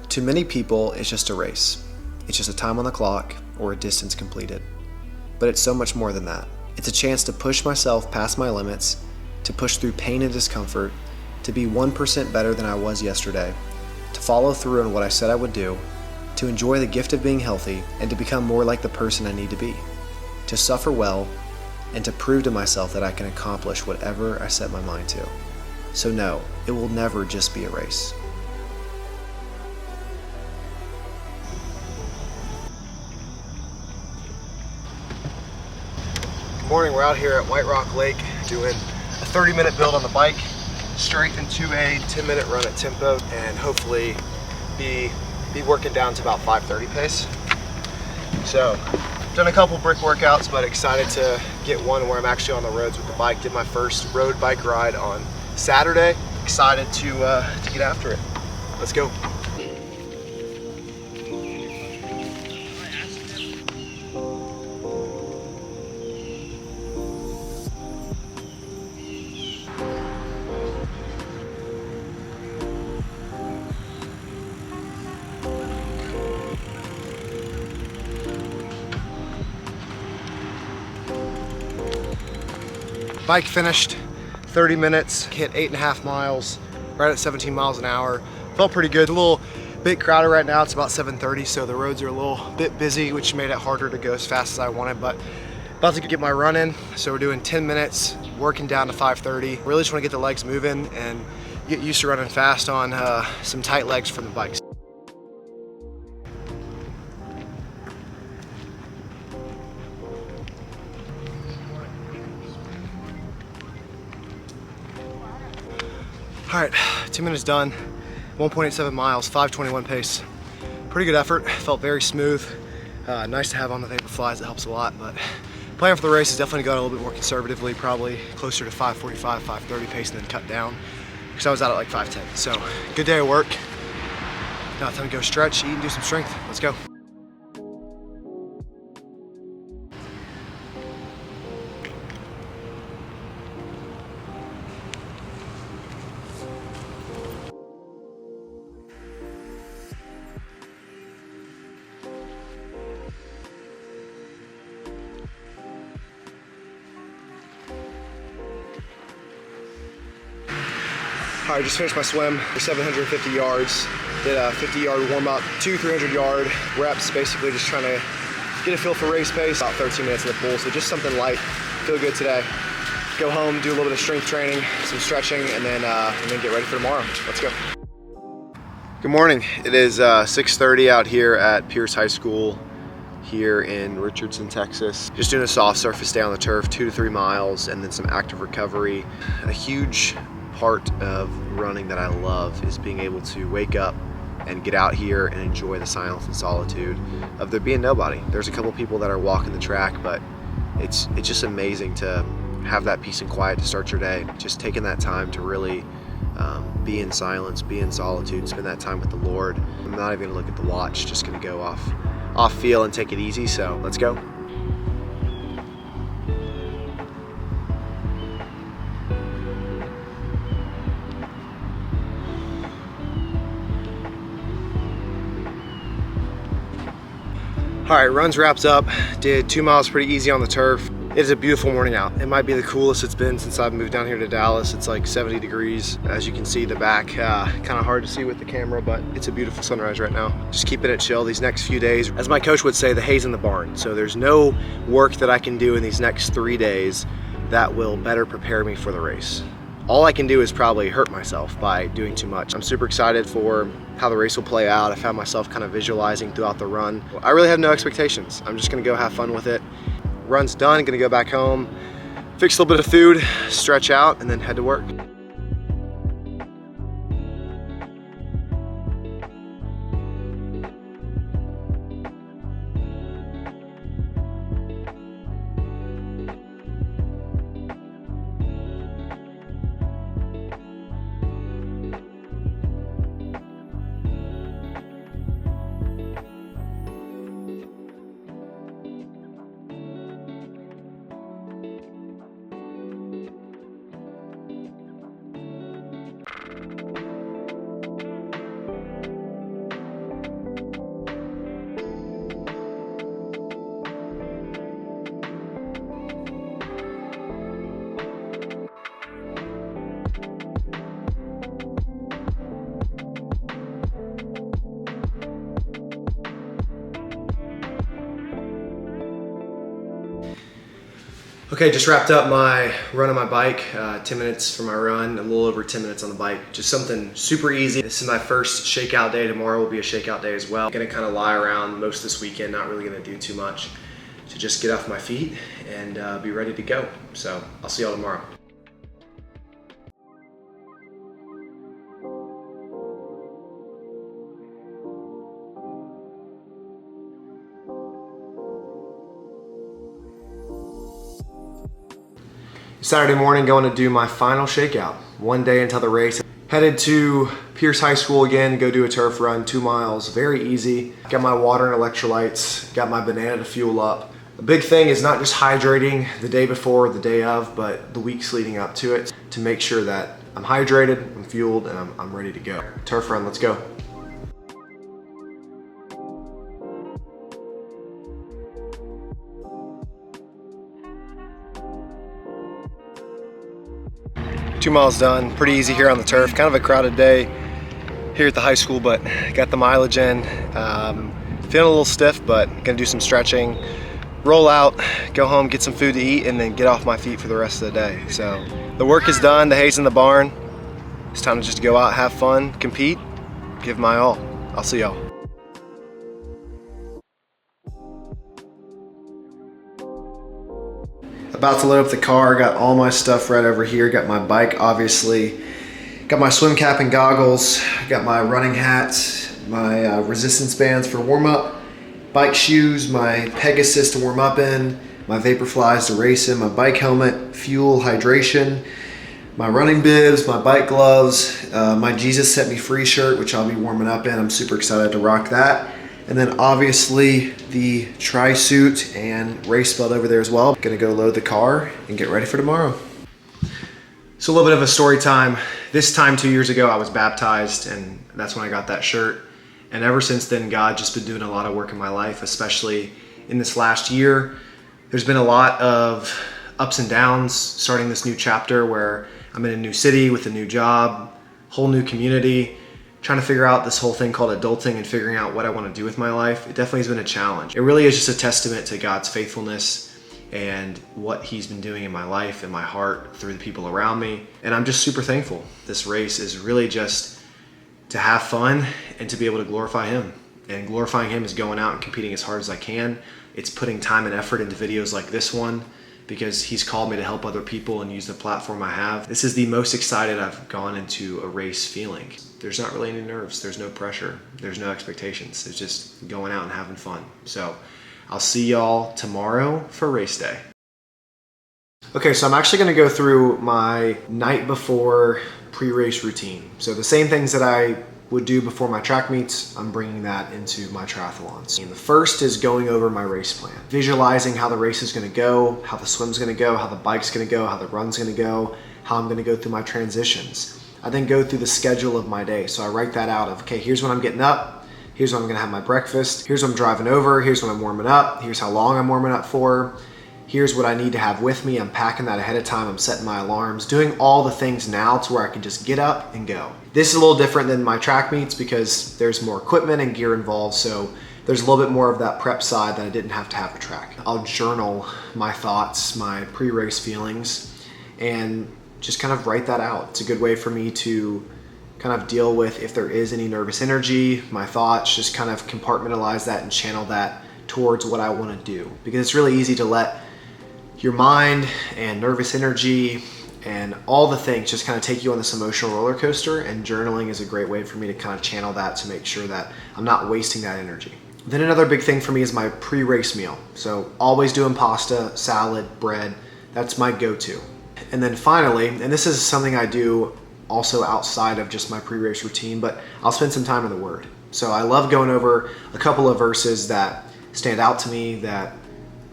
To many people, it's just a race. It's just a time on the clock or a distance completed. But it's so much more than that. It's a chance to push myself past my limits, to push through pain and discomfort, to be 1% better than I was yesterday, to follow through on what I said I would do, to enjoy the gift of being healthy, and to become more like the person I need to be, to suffer well, and to prove to myself that I can accomplish whatever I set my mind to. So no, it will never just be a race. Good morning, we're out here at White Rock Lake doing a 30-minute build on the bike, straight into a 10-minute run at tempo, and hopefully be working down to about 5:30 pace. So, done a couple brick workouts, but excited to get one where I'm actually on the roads with the bike. Did my first road bike ride on Saturday. Excited to get after it. Let's go. Bike finished, 30 minutes, hit 8.5 miles, right at 17 miles an hour. Felt pretty good. A little bit crowded right now. It's about 7:30, so the roads are a little bit busy, which made it harder to go as fast as I wanted, but about to get my run in. So we're doing 10 minutes, working down to 5:30. Really just want to get the legs moving and get used to running fast on some tight legs from the bikes. All right, 2 minutes done, 1.87 miles, 5:21 pace. Pretty good effort, felt very smooth. Nice to have on the Vaporflies, it helps a lot, but plan for the race is definitely going a little bit more conservatively, probably closer to 5:45, 5:30 pace and then cut down, because I was out at like 5:10. So, good day of work. Now time to go stretch, eat, and do some strength. Let's go. All right, just finished my swim for 750 yards. Did a 50-yard warm-up, 2 300-yard reps, basically just trying to get a feel for race pace. About 13 minutes in the pool, so just something light. Feel good today. Go home, do a little bit of strength training, some stretching, and then get ready for tomorrow. Let's go. Good morning. It is 6:30 out here at Pierce High School here in Richardson, Texas. Just doing a soft surface day on the turf, 2 to 3 miles, and then some active recovery. A huge part of running that I love is being able to wake up and get out here and enjoy the silence and solitude of there being nobody. There's a couple people that are walking the track, but it's just amazing to have that peace and quiet to start your day. Just taking that time to really be in silence, be in solitude, spend that time with the Lord. I'm not even gonna look at the watch, just gonna go off feel and take it easy, so let's go. All right, runs wrapped up. Did 2 miles pretty easy on the turf. It is a beautiful morning out. It might be the coolest it's been since I've moved down here to Dallas. It's like 70 degrees. As you can see, the back, kind of hard to see with the camera, but it's a beautiful sunrise right now. Just keeping it chill these next few days. As my coach would say, the hay's in the barn. So there's no work that I can do in these next 3 days that will better prepare me for the race. All I can do is probably hurt myself by doing too much. I'm super excited for how the race will play out. I found myself kind of visualizing throughout the run. I really have no expectations. I'm just gonna go have fun with it. Run's done, gonna go back home, fix a little bit of food, stretch out, and then head to work. Okay, just wrapped up my run on my bike, 10 minutes for my run, a little over 10 minutes on the bike. Just something super easy. This is my first shakeout day. Tomorrow will be a shakeout day as well. I'm gonna kind of lie around most this weekend, not really gonna do too much to just get off my feet and be ready to go. So I'll see y'all tomorrow. Saturday morning, going to do my final shakeout. One day until the race. Headed to Pierce High School again, go do a turf run, 2 miles, very easy. Got my water and electrolytes, got my banana to fuel up. The big thing is not just hydrating the day before, the day of, but the weeks leading up to it to make sure that I'm hydrated, I'm fueled, and I'm ready to go. Turf run, let's go. Two miles done, pretty easy here on the turf. Kind of a crowded day here at the high school, but got the mileage in. Feeling a little stiff, but gonna do some stretching, roll out, go home, get some food to eat, and then get off my feet for the rest of the day. So the work is done, the hay's in the barn. It's time to just go out, have fun, compete, give my all. I'll see y'all. About to load up the car, got all my stuff right over here. Got my bike, obviously. Got my swim cap and goggles. Got my running hat, my resistance bands for warm up, bike shoes, my Pegasus to warm up in, my Vaporflies to race in, my bike helmet, fuel, hydration, my running bibs, my bike gloves, my Jesus Set Me Free shirt, which I'll be warming up in. I'm super excited to rock that. And then obviously the tri-suit and race belt over there as well. Gonna go load the car and get ready for tomorrow. So a little bit of a story time. This time 2 years ago, I was baptized, and that's when I got that shirt. And ever since then, God just been doing a lot of work in my life, especially in this last year. There's been a lot of ups and downs starting this new chapter where I'm in a new city with a new job, whole new community, trying to figure out this whole thing called adulting and figuring out what I want to do with my life. It definitely has been a challenge. It really is just a testament to God's faithfulness and what he's been doing in my life and my heart through the people around me. And I'm just super thankful. This race is really just to have fun and to be able to glorify him. And glorifying him is going out and competing as hard as I can. It's putting time and effort into videos like this one because he's called me to help other people and use the platform I have. This is the most excited I've gone into a race feeling. There's not really any nerves, there's no pressure, there's no expectations. It's just going out and having fun. So I'll see y'all tomorrow for race day. Okay, so I'm actually gonna go through my night before pre-race routine. So the same things that I would do before my track meets, I'm bringing that into my triathlons. And the first is going over my race plan. Visualizing how the race is gonna go, how the swim's gonna go, how the bike's gonna go, how the run's gonna go, how I'm gonna go through my transitions. I then go through the schedule of my day. So I write that out of, okay, here's when I'm getting up, here's when I'm gonna have my breakfast, here's when I'm driving over, here's when I'm warming up, here's how long I'm warming up for, here's what I need to have with me. I'm packing that ahead of time, I'm setting my alarms, doing all the things now to where I can just get up and go. This is a little different than my track meets because there's more equipment and gear involved, so there's a little bit more of that prep side that I didn't have to have a track. I'll journal my thoughts, my pre-race feelings, and just kind of write that out. It's a good way for me to kind of deal with if there is any nervous energy, my thoughts, just kind of compartmentalize that and channel that towards what I want to do. Because it's really easy to let your mind and nervous energy and all the things just kind of take you on this emotional roller coaster, and journaling is a great way for me to kind of channel that to make sure that I'm not wasting that energy. Then another big thing for me is my pre-race meal. So always doing pasta, salad, bread, that's my go-to. And then finally, and this is something I do also outside of just my pre-race routine, but I'll spend some time in the Word. So I love going over a couple of verses that stand out to me that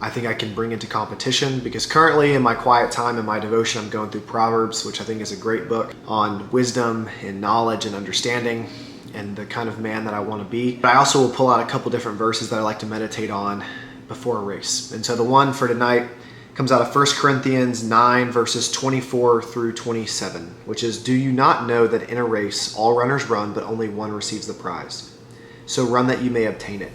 I think I can bring into competition, because currently in my quiet time in my devotion, I'm going through Proverbs, which I think is a great book on wisdom and knowledge and understanding and the kind of man that I want to be. But I also will pull out a couple different verses that I like to meditate on before a race. And so the one for tonight comes out of 1 Corinthians 9 verses 24 through 27, which is, "Do you not know that in a race all runners run, but only one receives the prize? So run that you may obtain it.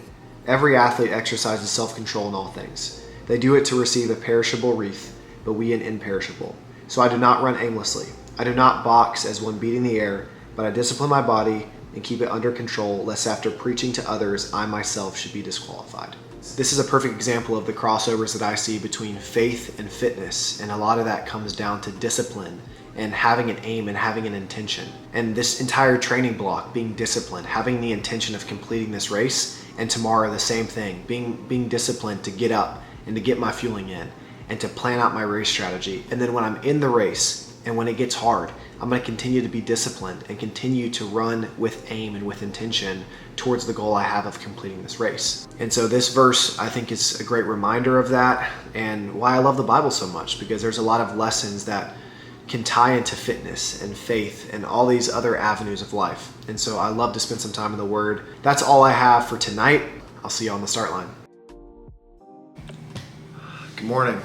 Every athlete exercises self-control in all things. They do it to receive a perishable wreath, but we an imperishable. So I do not run aimlessly. I do not box as one beating the air, but I discipline my body and keep it under control, lest after preaching to others, I myself should be disqualified. This is a perfect example of the crossovers that I see between faith and fitness, and a lot of that comes down to discipline and having an aim and having an intention. And this entire training block, being disciplined, having the intention of completing this race, and tomorrow the same thing, being disciplined to get up and to get my fueling in and to plan out my race strategy. And then when I'm in the race and when it gets hard, I'm going to continue to be disciplined and continue to run with aim and with intention towards the goal I have of completing this race. And so this verse, I think, is a great reminder of that, and why I love the Bible so much, because there's a lot of lessons that can tie into fitness and faith and all these other avenues of life. And so I love to spend some time in the Word. That's all I have for tonight. I'll see you on the start line. Good morning.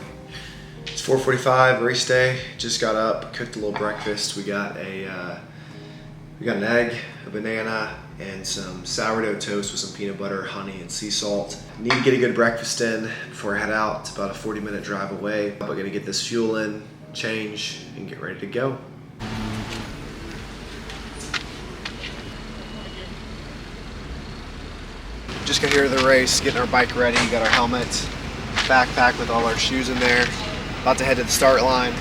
It's 4:45, race day. Just got up, cooked a little breakfast. We got an egg, a banana, and some sourdough toast with some peanut butter, honey, and sea salt. Need to get a good breakfast in before I head out. It's about a 40-minute drive away. I'm gonna get this fuel in, change, and get ready to go. Just got here to the race, getting our bike ready. Got our helmets, backpack with all our shoes in there. About to head to the start line,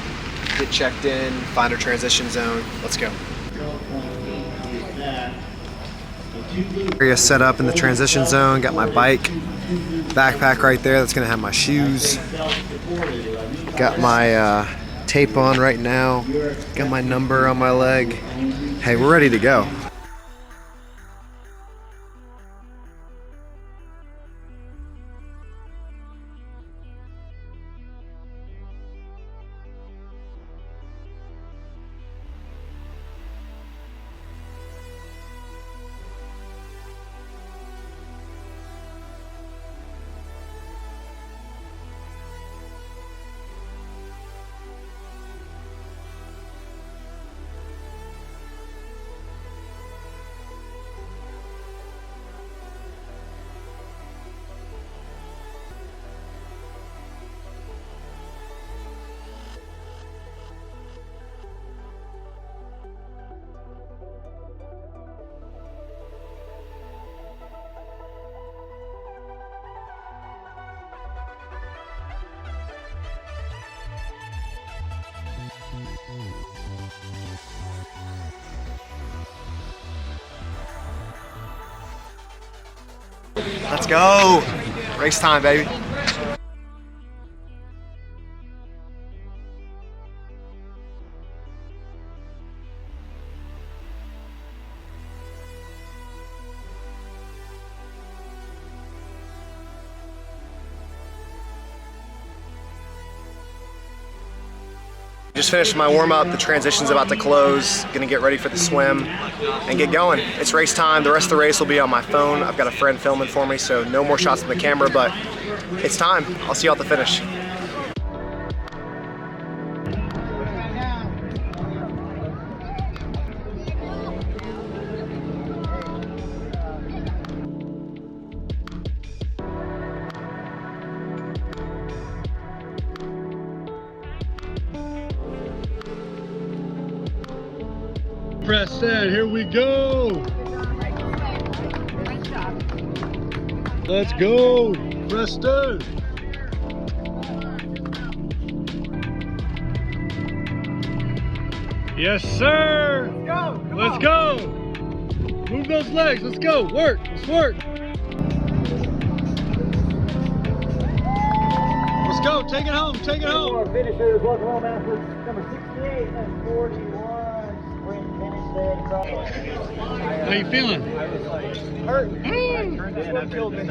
get checked in, find our transition zone. Let's go. Area set up in the transition zone. Got my bike, backpack right there. That's gonna have my shoes. Got my tape on right now. Got my number on my leg. Hey, we're ready to go. Let's go. Race time, baby. Just finished my warm-up, the transition's about to close, gonna get ready for the swim and get going. It's race time, the rest of the race will be on my phone. I've got a friend filming for me, so no more shots on the camera, but it's time. I'll see you at the finish. Press in, here we go. Let's go, Preston. Yes, sir. Let's go. Move those legs. Let's go. Work. Let's work. Let's go. Take it home. Take it home. Our finishers, welcome home athletes, number 68 and 41. How you feeling? I was like hurt. This one killed me. Go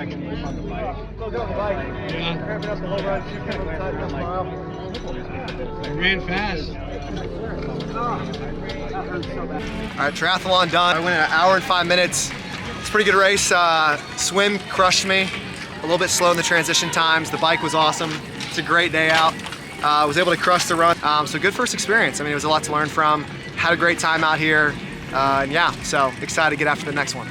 get on the bike. Yeah. Cramping up the whole ride. She's coming inside the mile. You ran fast. All right, triathlon done. I went in an hour and 5 minutes. It's a pretty good race. Swim crushed me. A little bit slow in the transition times. The bike was awesome. It's a great day out. I was able to crush the run. So good first experience. I mean, it was a lot to learn from. Had a great time out here. And yeah, so excited to get after the next one.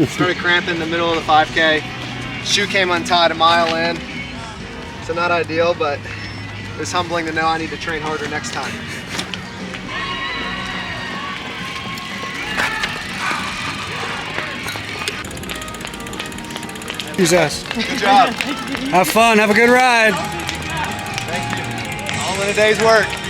Started cramping in the middle of the 5K. Shoe came untied a mile in. So not ideal, but it's humbling to know I need to train harder next time. Jesus. Good job. Have fun. Have a good ride. Thank you. All in a day's work.